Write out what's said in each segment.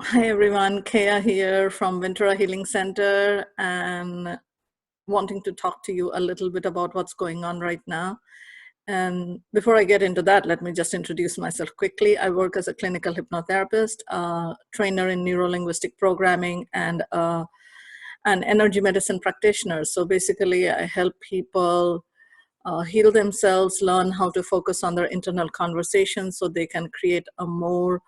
Hi everyone, Keya here from Ventura Healing Center and wanting to talk to you a little bit about what's going on right now. And before I get into that, let me just introduce myself quickly. I work as a clinical hypnotherapist, trainer in neuro-linguistic programming, and an energy medicine practitioner. So basically, I help people heal themselves, learn how to focus on their internal conversations so they can create a more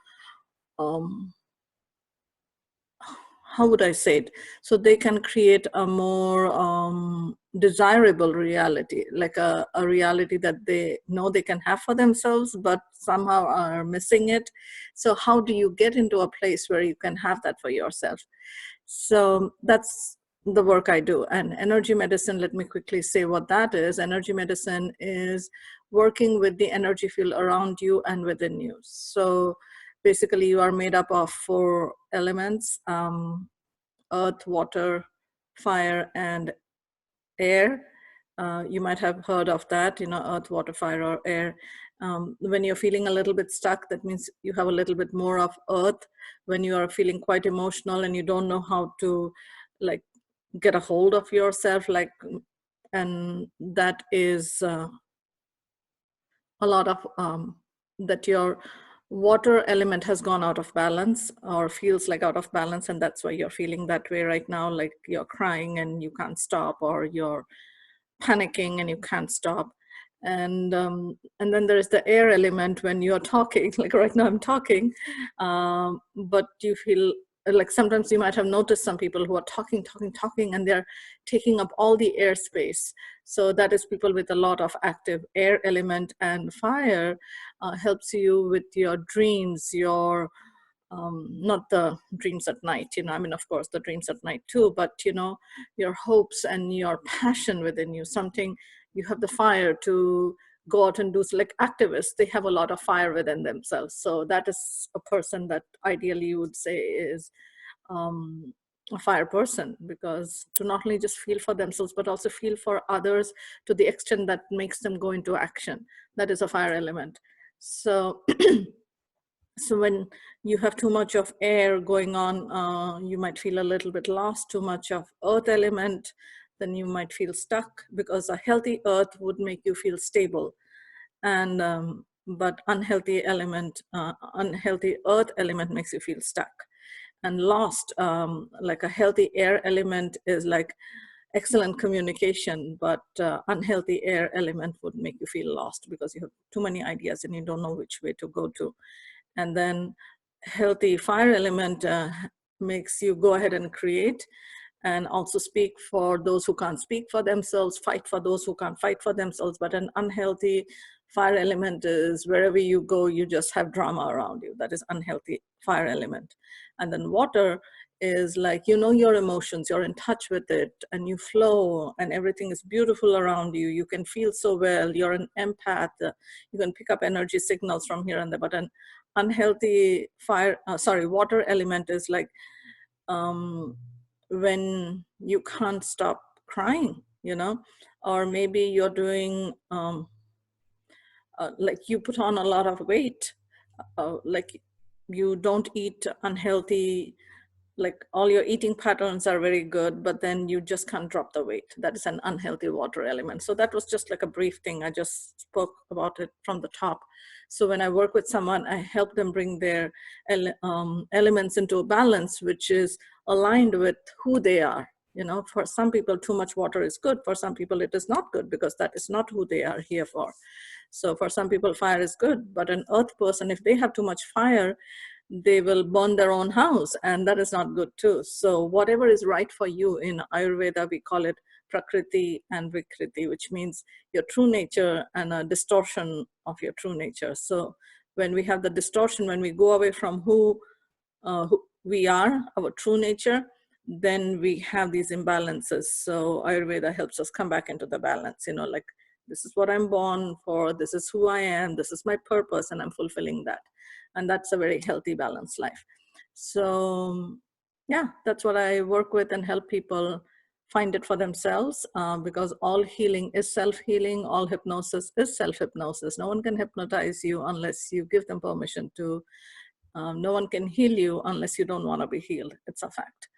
how would I say it? So they can create a more desirable reality, like a reality that they know they can have for themselves, but somehow are missing it. So how do you get into a place where you can have that for yourself? So that's the work I do. And energy medicine, let me quickly say what that is. Energy medicine is working with the energy field around you and within you. So basically you are made up of 4 elements, earth, water, fire, and air. You might have heard of that, earth, water, fire, or air. When you're feeling a little bit stuck, that means you have a little bit more of earth. When you are feeling quite emotional and you don't know how to like get a hold of yourself, and that is a lot of that your water element has gone out of balance or feels like out of balance, and that's why you're feeling that way right now, like you're crying and you can't stop, or you're panicking and you can't stop. And then there is the air element when you're talking, like right now I'm talking, but you feel like sometimes you might have noticed some people who are talking, and they're taking up all the airspace. So that is people with a lot of active air element. And fire helps you with your dreams, your not the dreams at night, I mean, of course the dreams at night too, but your hopes and your passion within you, something you have the fire to go out and do. So like activists, they have a lot of fire within themselves. So that is a person that ideally you would say is a fire person, because to not only just feel for themselves but also feel for others to the extent that makes them go into action, that is a fire element. So so when you have too much of air going on, you might feel a little bit lost. Too much of earth element, then you might feel stuck, because a healthy earth would make you feel stable. And but unhealthy earth element makes you feel stuck and lost. Like a healthy air element is like excellent communication, but unhealthy air element would make you feel lost because you have too many ideas and you don't know which way to go to. And then healthy fire element makes you go ahead and create, and also speak for those who can't speak for themselves, fight for those who can't fight for themselves. But an unhealthy fire element is wherever you go, you just have drama around you. That is unhealthy fire element. And then water is like, your emotions, you're in touch with it, and you flow, and everything is beautiful around you. You can feel so well. You're an empath. You can pick up energy signals from here and there. But an unhealthy water element is like when you can't stop crying, or maybe you're doing like you put on a lot of weight, like you don't eat unhealthy, like all your eating patterns are very good, but then you just can't drop the weight. That is an unhealthy water element. So that was just like a brief thing. I just spoke about it from the top. So when I work with someone, I help them bring their elements into a balance, which is aligned with who they are. For some people, too much water is good. For some people, it is not good, because that is not who they are here for. So for some people, fire is good, but an earth person, if they have too much fire, they will burn their own house, and that is not good too. So whatever is right for you, in Ayurveda, we call it Prakriti and Vikriti, which means your true nature and a distortion of your true nature. So when we have the distortion, when we go away from who we are, our true nature, then we have these imbalances. So Ayurveda helps us come back into the balance, like, this is what I'm born for, this is who I am, this is my purpose, and I'm fulfilling that. And that's a very healthy, balanced life. So yeah, that's what I work with and help people find it for themselves, because all healing is self-healing, all hypnosis is self-hypnosis. No one can hypnotize you unless you give them permission to No one can heal you unless you don't want to be healed. It's a fact.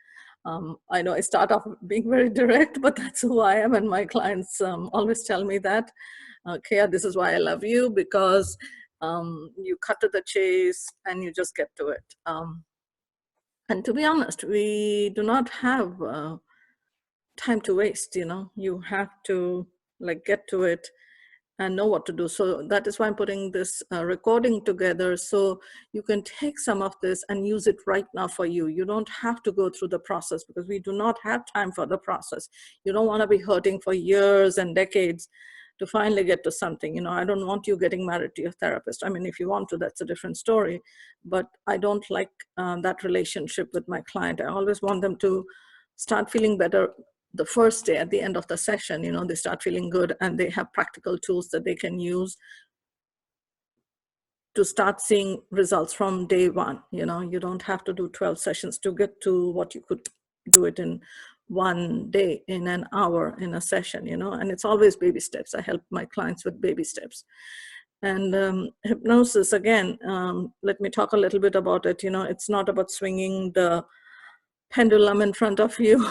I know I start off being very direct, but that's who I am. And my clients always tell me that, Keya, this is why I love you, because you cut to the chase and you just get to it. And to be honest, we do not have time to waste. You have to like get to it and know what to do. So that is why I'm putting this recording together, so you can take some of this and use it right now for you. You don't have to go through the process, because we do not have time for the process. You don't want to be hurting for years and decades to finally get to something. I don't want you getting married to your therapist. I mean, if you want to, that's a different story. But I don't like that relationship with my client. I always want them to start feeling better the first day. At the end of the session, they start feeling good, and they have practical tools that they can use to start seeing results from day one. You don't have to do 12 sessions to get to what you could do it in one day, in an hour, in a session. And it's always baby steps. I help my clients with baby steps. And hypnosis, again, let me talk a little bit about it. It's not about swinging the pendulum in front of you.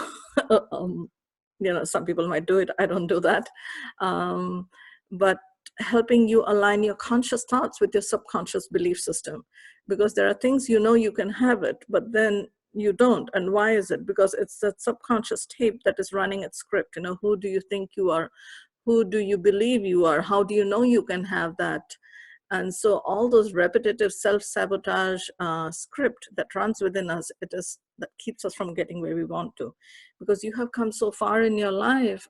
Some people might do it. I don't do that. But helping you align your conscious thoughts with your subconscious belief system, because there are things you can have it, but then you don't. And why is it? Because it's that subconscious tape that is running its script. Who do you think you are? Who do you believe you are? How do you know you can have that? And so all those repetitive self-sabotage script that runs within us, it is that keeps us from getting where we want to. Because you have come so far in your life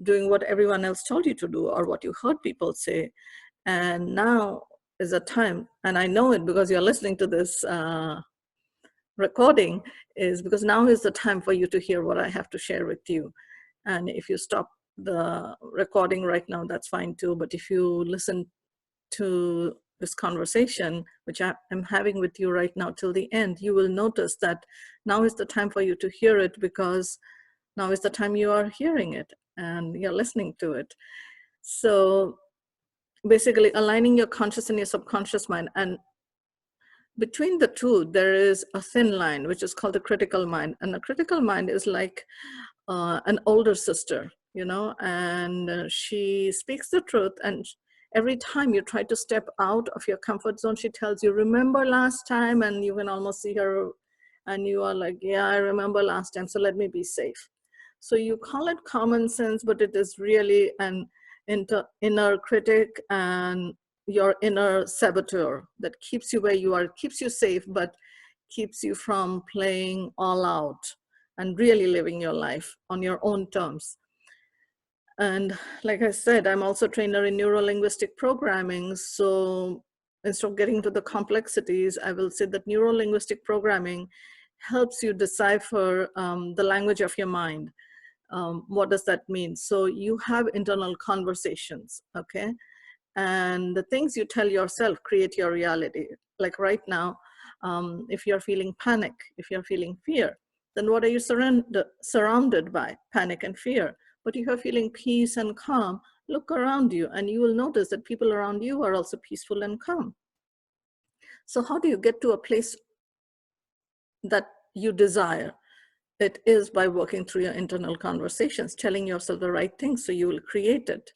doing what everyone else told you to do, or what you heard people say. And now is a time, and I know it because you're listening to this recording, is because now is the time for you to hear what I have to share with you. And if you stop the recording right now, that's fine too. But if you listen to this conversation, which I'm having with you right now, till the end, you will notice that now is the time for you to hear it, because now is the time you are hearing it and you're listening to it. So basically aligning your conscious and your subconscious mind, and between the two, there is a thin line, which is called the critical mind. And the critical mind is like an older sister, and she speaks the truth. And every time you try to step out of your comfort zone, she tells you, remember last time? And you can almost see her, and you are like, yeah, I remember last time, so let me be safe. So you call it common sense, but it is really an inner critic and your inner saboteur that keeps you where you are, keeps you safe, but keeps you from playing all out and really living your life on your own terms. And like I said, I'm also a trainer in neuro-linguistic programming. So instead of getting into the complexities, I will say that neuro-linguistic programming helps you decipher the language of your mind. What does that mean? So you have internal conversations, okay? And the things you tell yourself create your reality. Like right now, if you're feeling panic, if you're feeling fear, then what are you surrounded by? Panic and fear. But if you're feeling peace and calm, look around you and you will notice that people around you are also peaceful and calm. So how do you get to a place that you desire? It is by working through your internal conversations, telling yourself the right things, so you will create it.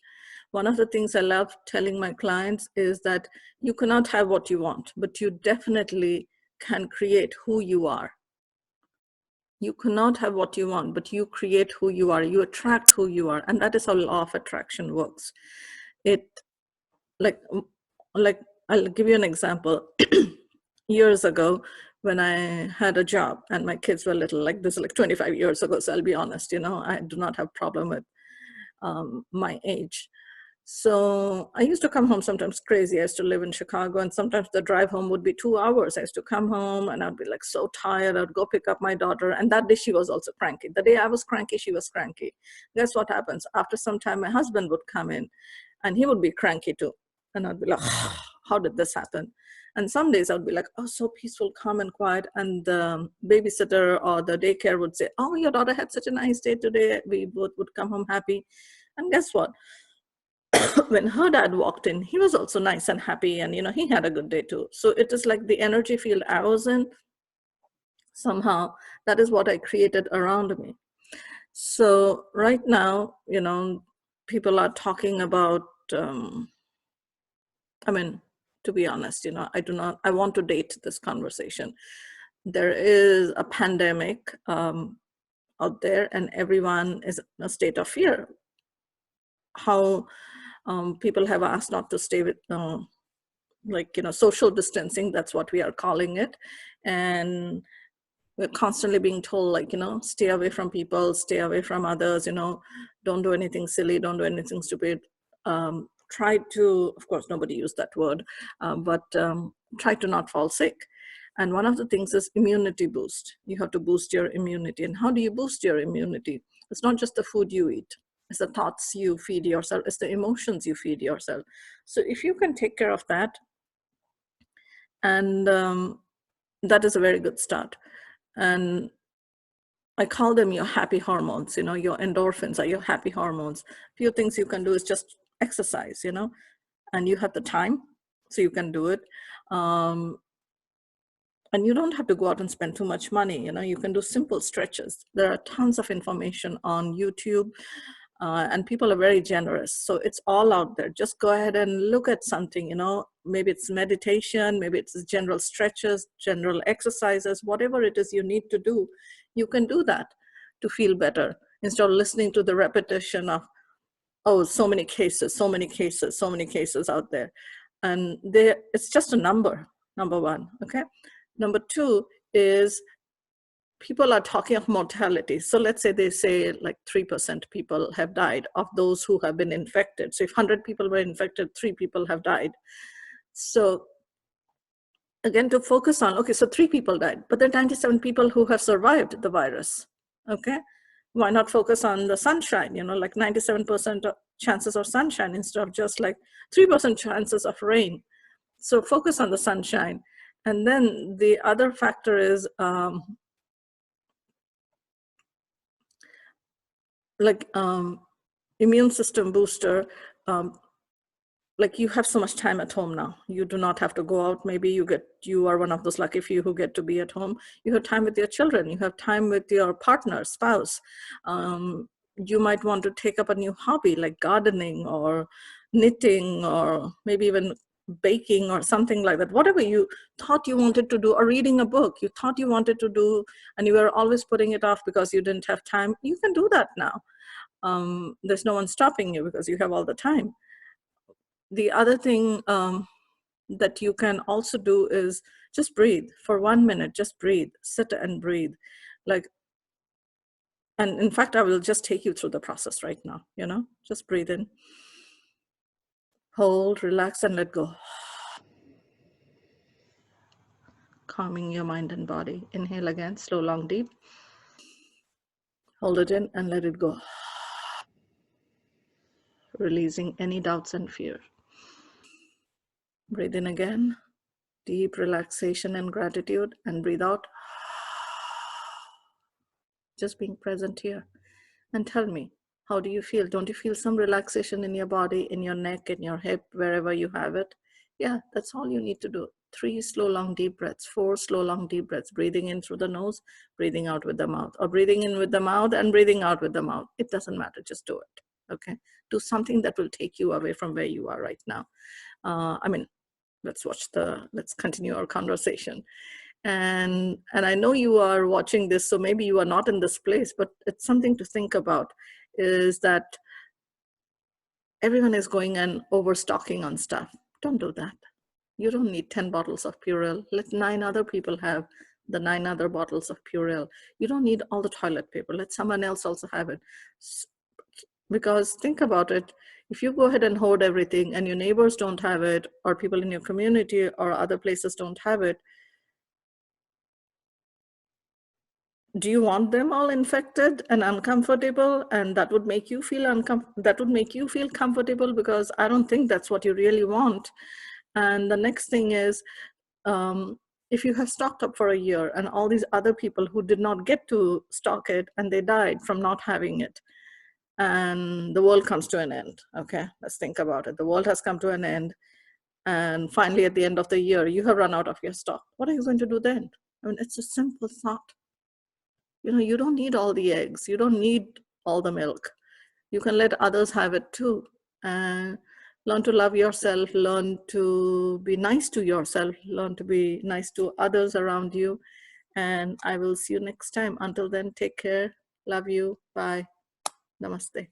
One of the things I love telling my clients is that you cannot have what you want, but you definitely can create who you are. You cannot have what you want, but you create who you are. You attract who you are. And that is how law of attraction works. It, like I'll give you an example. Years ago, when I had a job and my kids were little, like this is like 25 years ago, so I'll be honest, I do not have problem with my age. So I used to come home sometimes crazy. I used to live in Chicago, and sometimes the drive home would be 2 hours. I used to come home and I'd be like so tired. I'd go pick up my daughter, and that day she was also cranky. The day I was cranky, she was cranky. Guess what happens? After some time, my husband would come in and he would be cranky too. And I'd be like, how did this happen? And some days I'd be like, oh, so peaceful, calm and quiet. And the babysitter or the daycare would say, oh, your daughter had such a nice day today. We both would come home happy. And guess what? when her dad walked in, he was also nice and happy, and he had a good day too. So it is like the energy field I was in, somehow that is what I created around me. So right now, people are talking about, I mean, to be honest, I want to date this conversation. There is a pandemic out there, and everyone is in a state of fear. How people have asked not to stay with, social distancing, that's what we are calling it. And we're constantly being told, stay away from people, stay away from others, don't do anything silly, don't do anything stupid. Try to, of course, nobody used that word, but try to not fall sick. And one of the things is immunity boost. You have to boost your immunity. And how do you boost your immunity? It's not just the food you eat. It's the thoughts you feed yourself. It's the emotions you feed yourself. So if you can take care of that, and that is a very good start. And I call them your happy hormones. Your endorphins are your happy hormones. Few things you can do is just exercise, and you have the time, so you can do it. And you don't have to go out and spend too much money. You can do simple stretches. There are tons of information on YouTube, and people are very generous. So it's all out there. Just go ahead and look at something, maybe it's meditation, maybe it's general stretches, general exercises, whatever it is you need to do, you can do that to feel better, instead of listening to the repetition of, oh, so many cases, so many cases, so many cases out there. And it's just a number one, okay? Number two is people are talking of mortality. So let's say they say like 3% people have died of those who have been infected. So if 100 people were infected, 3 people have died. So again, to focus on, okay, so 3 people died, but there are 97 people who have survived the virus, okay? Why not focus on the sunshine, like 97% of chances of sunshine instead of just like 3% chances of rain. So focus on the sunshine. And then the other factor is immune system booster. Like you have so much time at home now. You do not have to go out. Maybe you are one of those lucky few who get to be at home. You have time with your children. You have time with your partner, spouse. You might want to take up a new hobby like gardening or knitting or maybe even baking or something like that. Whatever you thought you wanted to do, or reading a book you thought you wanted to do and you were always putting it off because you didn't have time, you can do that now. There's no one stopping you because you have all the time. The other thing that you can also do is just breathe for 1 minute. Just breathe, sit and breathe. And in fact, I will just take you through the process right now. Just breathe in, hold, relax, and let go. Calming your mind and body. Inhale again, slow, long, deep. Hold it in and let it go. Releasing any doubts and fear. Breathe in again, deep relaxation and gratitude, and breathe out. Just being present here. And tell me, how do you feel? Don't you feel some relaxation in your body, in your neck, in your hip, wherever you have it? Yeah, that's all you need to do. 3 slow, long, deep breaths, 4 slow, long, deep breaths, breathing in through the nose, breathing out with the mouth, or breathing in with the mouth and breathing out with the mouth. It doesn't matter, just do it, okay? Do something that will take you away from where you are right now. Let's continue our conversation. And I know you are watching this, so maybe you are not in this place, but it's something to think about, is that everyone is going and overstocking on stuff. Don't do that. You don't need 10 bottles of Purell. Let 9 other people have the 9 other bottles of Purell. You don't need all the toilet paper. Let someone else also have it. Because think about it, if you go ahead and hoard everything and your neighbors don't have it, or people in your community or other places don't have it, do you want them all infected and uncomfortable? And that would make you feel comfortable, because I don't think that's what you really want. And the next thing is, if you have stocked up for a year and all these other people who did not get to stock it and they died from not having it, and the world comes to an end. Okay, let's think about it. The world has come to an end, and finally at the end of the year you have run out of your stock. What are you going to do then? I mean, it's a simple thought. You don't need all the eggs, you don't need all the milk. You can let others have it too, and learn to love yourself, learn to be nice to yourself, learn to be nice to others around you. And I will see you next time. Until then, take care. Love you. Bye. Namaste.